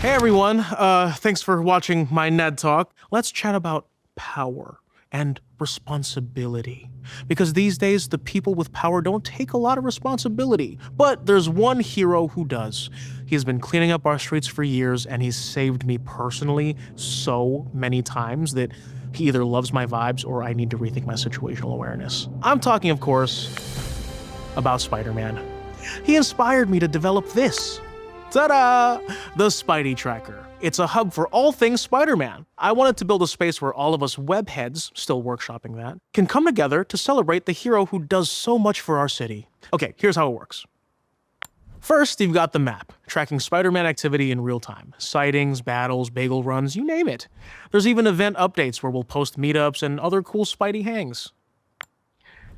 Hey everyone, thanks for watching my Ned Talk. Let's chat about power and responsibility. Because these days, the people with power don't take a lot of responsibility. But there's one hero who does. He's been cleaning up our streets for years, and he's saved me personally so many times that he either loves my vibes or I need to rethink my situational awareness. I'm talking, of course, about Spider-Man. He inspired me to develop this. Ta-da! The Spidey Tracker. It's a hub for all things Spider-Man. I wanted to build a space where all of us webheads, still workshopping that, can come together to celebrate the hero who does so much for our city. Okay, here's how it works. First, you've got the map, tracking Spider-Man activity in real time. Sightings, battles, bagel runs, you name it. There's even event updates where we'll post meetups and other cool Spidey hangs.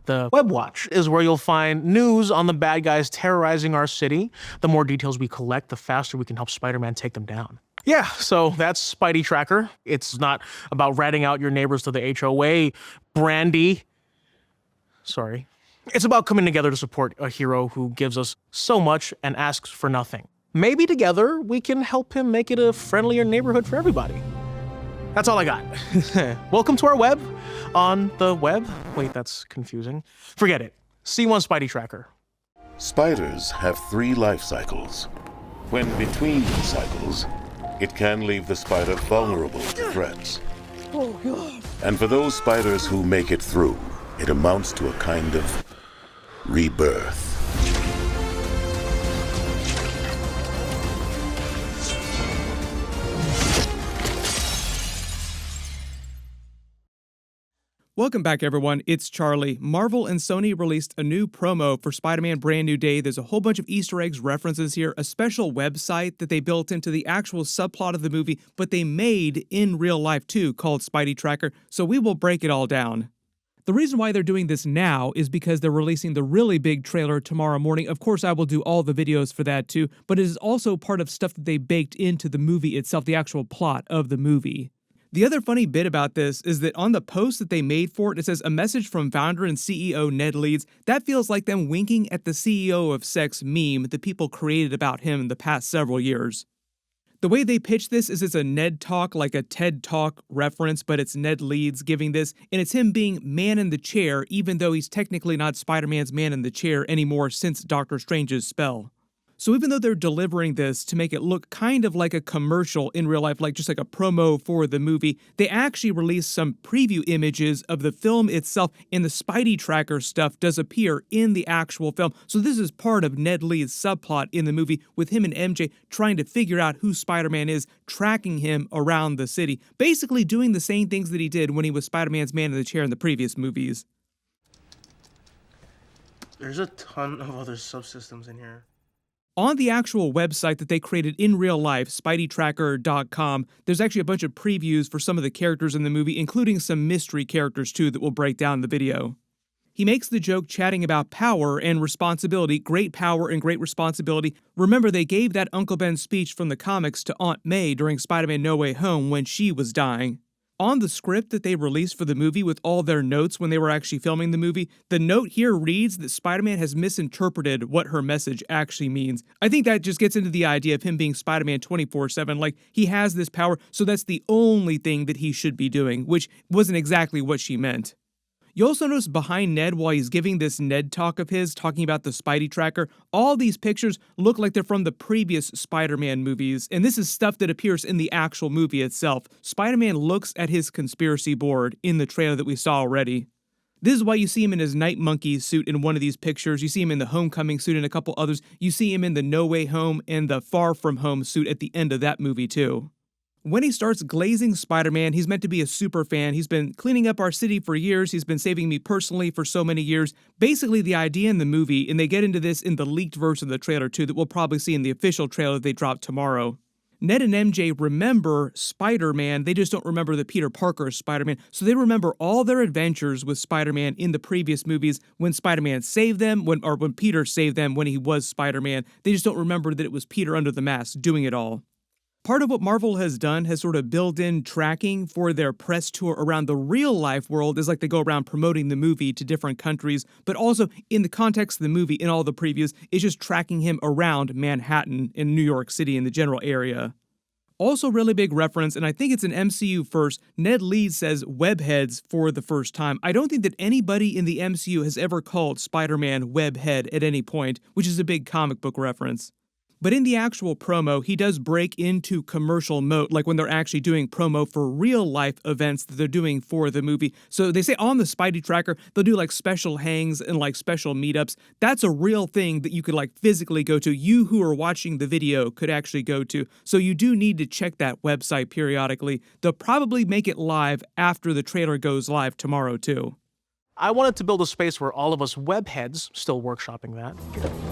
The Web Watch is where you'll find news on the bad guys terrorizing our city. The more details we collect, the faster we can help Spider-Man take them down. Yeah, so that's Spidey Tracker. It's not about ratting out your neighbors to the HOA, Brandy. Sorry. It's about coming together to support a hero who gives us so much and asks for nothing. Maybe together we can help him make it a friendlier neighborhood for everybody. That's all I got. Welcome to our web. On the web? Wait, that's confusing. Forget it. See you on Spidey Tracker. Spiders have 3 life cycles. When between cycles, it can leave the spider vulnerable to threats. Oh, God. And for those spiders who make it through, it amounts to a kind of rebirth. Welcome back, everyone. It's Charlie. Marvel and Sony released a new promo for Spider-Man Brand New Day. There's a whole bunch of Easter eggs, references here, a special website that they built into the actual subplot of the movie, but they made in real life too, called Spidey Tracker, so we will break it all down. The reason why they're doing this now is because they're releasing the really big trailer tomorrow morning. Of course, I will do all the videos for that too, but it is also part of stuff that they baked into the movie itself, the actual plot of the movie. The other funny bit about this is that on the post that they made for it, it says, a message from founder and CEO Ned Leeds. That feels like them winking at the CEO of Sex meme that people created about him in the past several years. The way they pitch this is it's a Ned Talk, like a TED Talk reference, but it's Ned Leeds giving this, and it's him being man in the chair, even though he's technically not Spider-Man's man in the chair anymore since Doctor Strange's spell. So even though they're delivering this to make it look kind of like a commercial in real life, like just like a promo for the movie, they actually released some preview images of the film itself, and the Spidey Tracker stuff does appear in the actual film. So this is part of Ned Leeds' subplot in the movie, with him and MJ trying to figure out who Spider-Man is, tracking him around the city, basically doing the same things that he did when he was Spider-Man's man in the chair in the previous movies. There's a ton of other subsystems in here. On the actual website that they created in real life, SpideyTracker.com, there's actually a bunch of previews for some of the characters in the movie, including some mystery characters too that we'll break down in the video. He makes the joke chatting about power and responsibility, great power and great responsibility. Remember, they gave that Uncle Ben speech from the comics to Aunt May during Spider-Man No Way Home when she was dying. On the script that they released for the movie with all their notes when they were actually filming the movie, the note here reads that Spider-Man has misinterpreted what her message actually means. I think that just gets into the idea of him being Spider-Man 24/7, like he has this power, so that's the only thing that he should be doing, which wasn't exactly what she meant. You also notice behind Ned, while he's giving this Ned talk of his, talking about the Spidey Tracker, all these pictures look like they're from the previous Spider-Man movies, and this is stuff that appears in the actual movie itself. Spider-Man looks at his conspiracy board in the trailer that we saw already. This is why you see him in his Night Monkey suit in one of these pictures, you see him in the Homecoming suit in a couple others, you see him in the No Way Home and the Far From Home suit at the end of that movie too. When he starts glazing Spider-Man, he's meant to be a super fan. He's been cleaning up our city for years. He's been saving me personally for so many years. Basically, the idea in the movie, and they get into this in the leaked version of the trailer too, that we'll probably see in the official trailer they drop tomorrow. Ned and MJ remember Spider-Man, they just don't remember that Peter Parker is Spider-Man, so they remember all their adventures with Spider-Man in the previous movies when Spider-Man saved them, when Peter saved them when he was Spider-Man. They just don't remember that it was Peter under the mask doing it all. Part of what Marvel has done has sort of built in tracking for their press tour around the real-life world, is like they go around promoting the movie to different countries, but also in the context of the movie, in all the previews, is just tracking him around Manhattan in New York City in the general area. Also really big reference, and I think it's an MCU first, Ned Leeds says webheads for the first time. I don't think that anybody in the MCU has ever called Spider-Man webhead at any point, which is a big comic book reference. But in the actual promo, he does break into commercial mode, like when they're actually doing promo for real-life events that they're doing for the movie. So they say on the Spidey tracker, they'll do like special hangs and like special meetups. That's a real thing that you could like physically go to. You who are watching the video could actually go to. So you do need to check that website periodically. They'll probably make it live after the trailer goes live tomorrow too. I wanted to build a space where all of us webheads, still workshopping that.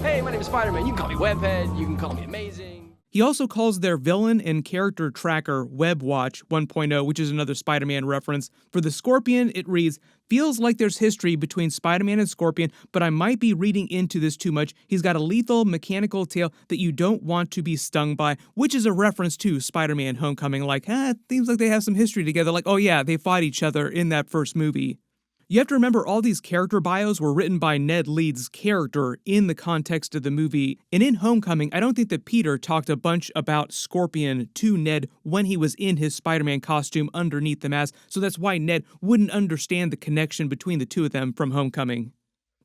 Hey, my name is Spider-Man. You can call me Webhead. You can call me Amazing. He also calls their villain and character tracker WebWatch 1.0, which is another Spider-Man reference. For the Scorpion, it reads, feels like there's history between Spider-Man and Scorpion, but I might be reading into this too much. He's got a lethal mechanical tail that you don't want to be stung by, which is a reference to Spider-Man Homecoming. Like, it seems like they have some history together. Like, oh yeah, they fought each other in that first movie. You have to remember all these character bios were written by Ned Leeds' character in the context of the movie, and in Homecoming, I don't think that Peter talked a bunch about Scorpion to Ned when he was in his Spider-Man costume underneath the mask, so that's why Ned wouldn't understand the connection between the two of them from Homecoming.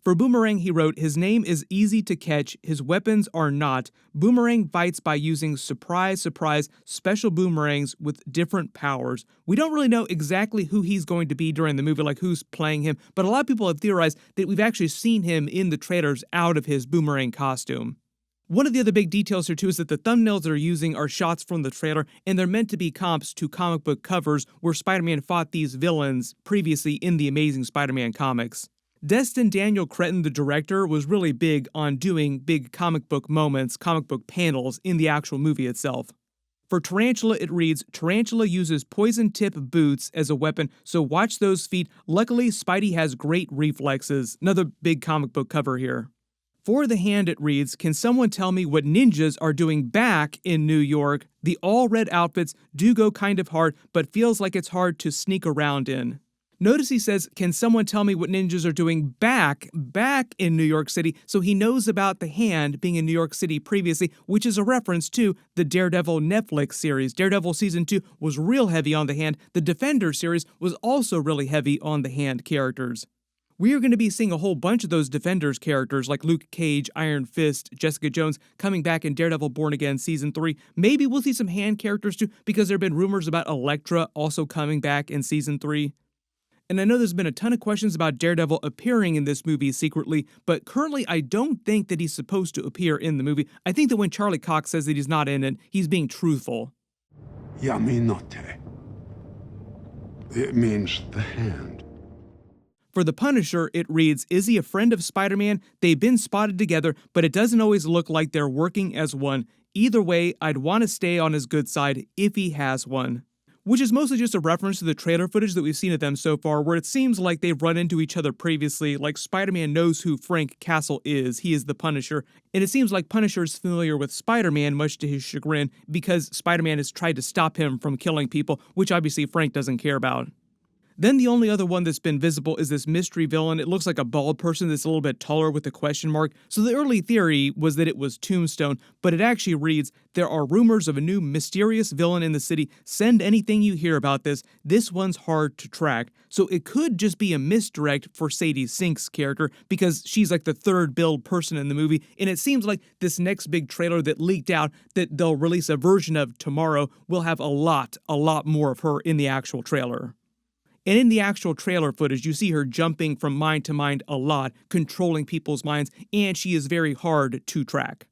For Boomerang, he wrote, his name is easy to catch, his weapons are not. Boomerang bites by using surprise, surprise, special boomerangs with different powers. We don't really know exactly who he's going to be during the movie, like who's playing him, but a lot of people have theorized that we've actually seen him in the trailers out of his Boomerang costume. One of the other big details here too is that the thumbnails they're using are shots from the trailer, and they're meant to be comps to comic book covers where Spider-Man fought these villains previously in the Amazing Spider-Man comics. Destin Daniel Cretton, the director, was really big on doing big comic book moments, comic book panels in the actual movie itself. For Tarantula, it reads, Tarantula uses poison tip boots as a weapon, so watch those feet. Luckily, Spidey has great reflexes. Another big comic book cover here. For the Hand, it reads, can someone tell me what ninjas are doing back in New York? The all-red outfits do go kind of hard, but feels like it's hard to sneak around in. Notice he says, can someone tell me what ninjas are doing back in New York City? So he knows about the Hand being in New York City previously, which is a reference to the Daredevil Netflix series. Daredevil Season 2 was real heavy on the Hand. The Defender series was also really heavy on the Hand characters. We are going to be seeing a whole bunch of those Defenders characters like Luke Cage, Iron Fist, Jessica Jones coming back in Daredevil Born Again Season 3. Maybe we'll see some Hand characters too, because there have been rumors about Elektra also coming back in Season 3. And I know there's been a ton of questions about Daredevil appearing in this movie secretly, but currently I don't think that he's supposed to appear in the movie. I think that when Charlie Cox says that he's not in it, he's being truthful. Yaminote. It means the Hand. For the Punisher, it reads, is he a friend of Spider-Man? They've been spotted together, but it doesn't always look like they're working as one. Either way, I'd want to stay on his good side if he has one. Which is mostly just a reference to the trailer footage that we've seen of them so far, where it seems like they've run into each other previously, like Spider-Man knows who Frank Castle is, he is the Punisher, and it seems like Punisher's familiar with Spider-Man, much to his chagrin, because Spider-Man has tried to stop him from killing people, which obviously Frank doesn't care about. Then the only other one that's been visible is this mystery villain. It looks like a bald person that's a little bit taller with a question mark. So the early theory was that it was Tombstone, but it actually reads, there are rumors of a new mysterious villain in the city. Send anything you hear about this. This one's hard to track. So it could just be a misdirect for Sadie Sink's character because she's like the third billed person in the movie. And it seems like this next big trailer that leaked out that they'll release a version of tomorrow will have a lot more of her in the actual trailer. And in the actual trailer footage, you see her jumping from mind to mind a lot, controlling people's minds, and she is very hard to track.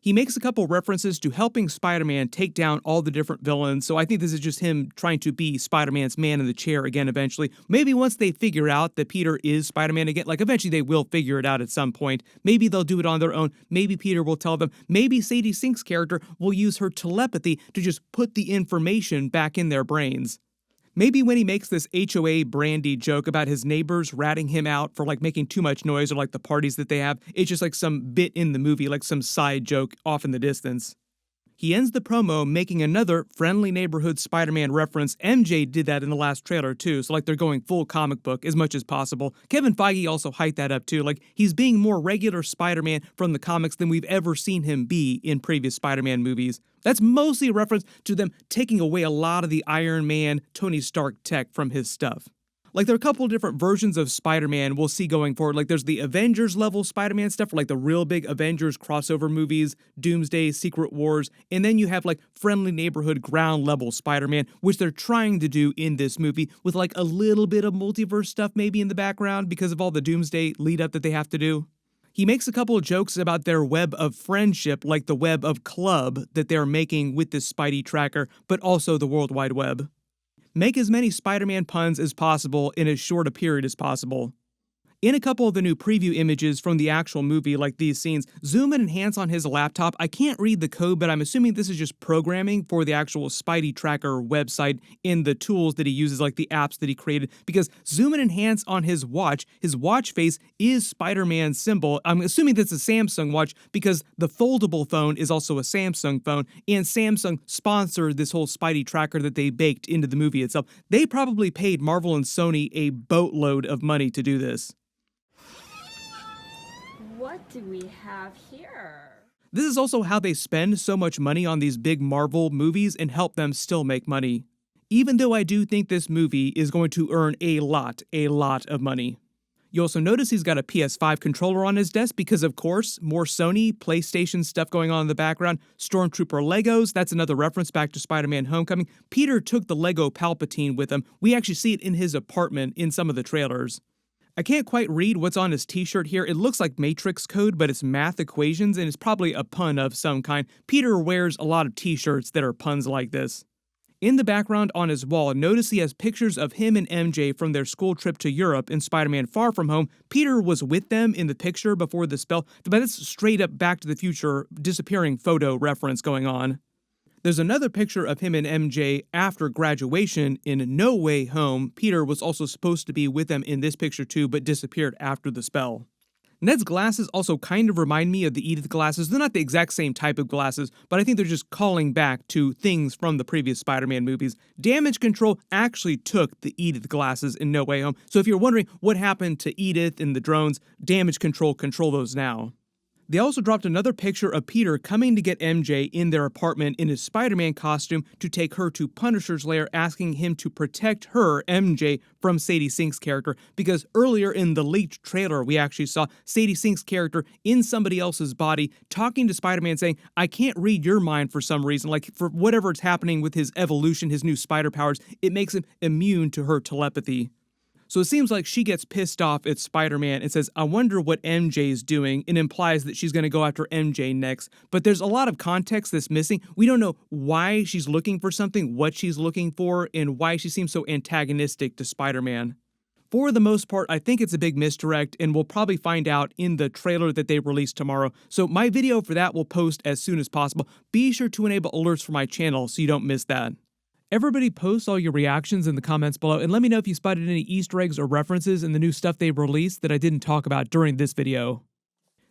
He makes a couple references to helping Spider-Man take down all the different villains, so I think this is just him trying to be Spider-Man's man in the chair again eventually. Maybe once they figure out that Peter is Spider-Man again, like eventually they will figure it out at some point. Maybe they'll do it on their own. Maybe Peter will tell them. Maybe Sadie Sink's character will use her telepathy to just put the information back in their brains. Maybe when he makes this HOA Brandy joke about his neighbors ratting him out for like making too much noise or like the parties that they have, it's just like some bit in the movie, like some side joke off in the distance. He ends the promo making another friendly neighborhood Spider-Man reference. MJ did that in the last trailer too, so like they're going full comic book as much as possible. Kevin Feige also hyped that up too, like he's being more regular Spider-Man from the comics than we've ever seen him be in previous Spider-Man movies. That's mostly a reference to them taking away a lot of the Iron Man, Tony Stark tech from his stuff. Like, there are a couple of different versions of Spider-Man we'll see going forward. Like, there's the Avengers level Spider-Man stuff, like the real big Avengers crossover movies, Doomsday, Secret Wars, and then you have like friendly neighborhood ground level Spider-Man, which they're trying to do in this movie with like a little bit of multiverse stuff maybe in the background because of all the Doomsday lead up that they have to do. He makes a couple of jokes about their web of friendship, like the web of club that they're making with this Spidey tracker, but also the World Wide Web. Make as many Spider-Man puns as possible in as short a period as possible. In a couple of the new preview images from the actual movie, like these scenes, zoom and enhance on his laptop. I can't read the code, but I'm assuming this is just programming for the actual Spidey tracker website in the tools that he uses, like the apps that he created, because zoom and enhance on his watch face is Spider-Man's symbol. I'm assuming that's a Samsung watch because the foldable phone is also a Samsung phone, and Samsung sponsored this whole Spidey tracker that they baked into the movie itself. They probably paid Marvel and Sony a boatload of money to do this. What do we have here? This is also how they spend so much money on these big Marvel movies and help them still make money. Even though I do think this movie is going to earn a lot of money. You also notice he's got a PS5 controller on his desk because, of course, more Sony, PlayStation stuff going on in the background. Stormtrooper Legos, that's another reference back to Spider-Man Homecoming. Peter took the Lego Palpatine with him. We actually see it in his apartment in some of the trailers. I can't quite read what's on his t-shirt here. It looks like Matrix code, but it's math equations, and it's probably a pun of some kind. Peter wears a lot of t-shirts that are puns like this. In the background on his wall, notice he has pictures of him and MJ from their school trip to Europe in Spider-Man Far From Home. Peter was with them in the picture before the spell, but that's straight up Back to the Future disappearing photo reference going on. There's another picture of him and MJ after graduation in No Way Home. Peter was also supposed to be with them in this picture too, but disappeared after the spell. Ned's glasses also kind of remind me of the Edith glasses. They're not the exact same type of glasses, but I think they're just calling back to things from the previous Spider-Man movies. Damage Control actually took the Edith glasses in No Way Home, so if you're wondering what happened to Edith and the drones, Damage Control control those now. They also dropped another picture of Peter coming to get MJ in their apartment in his Spider-Man costume to take her to Punisher's lair, asking him to protect her, MJ, from Sadie Sink's character, because earlier in the leaked trailer we actually saw Sadie Sink's character in somebody else's body talking to Spider-Man saying, I can't read your mind for some reason, like for whatever's happening with his evolution, his new spider powers, it makes him immune to her telepathy. So it seems like she gets pissed off at Spider-Man and says, I wonder what MJ's doing, and implies that she's going to go after MJ next. But there's a lot of context that's missing. We don't know why she's looking for something, what she's looking for, and why she seems so antagonistic to Spider-Man. For the most part, I think it's a big misdirect, and we'll probably find out in the trailer that they release tomorrow. So my video for that will post as soon as possible. Be sure to enable alerts for my channel so you don't miss that. Everybody post all your reactions in the comments below, and let me know if you spotted any Easter eggs or references in the new stuff they've released that I didn't talk about during this video.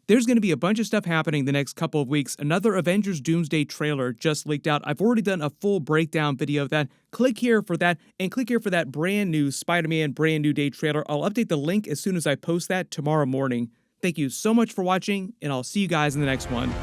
There's going to be a bunch of stuff happening the next couple of weeks. Another Avengers Doomsday trailer just leaked out. I've already done a full breakdown video of that. Click here for that, and click here for that brand new Spider-Man Brand New Day trailer. I'll update the link as soon as I post that tomorrow morning. Thank you so much for watching, and I'll see you guys in the next one.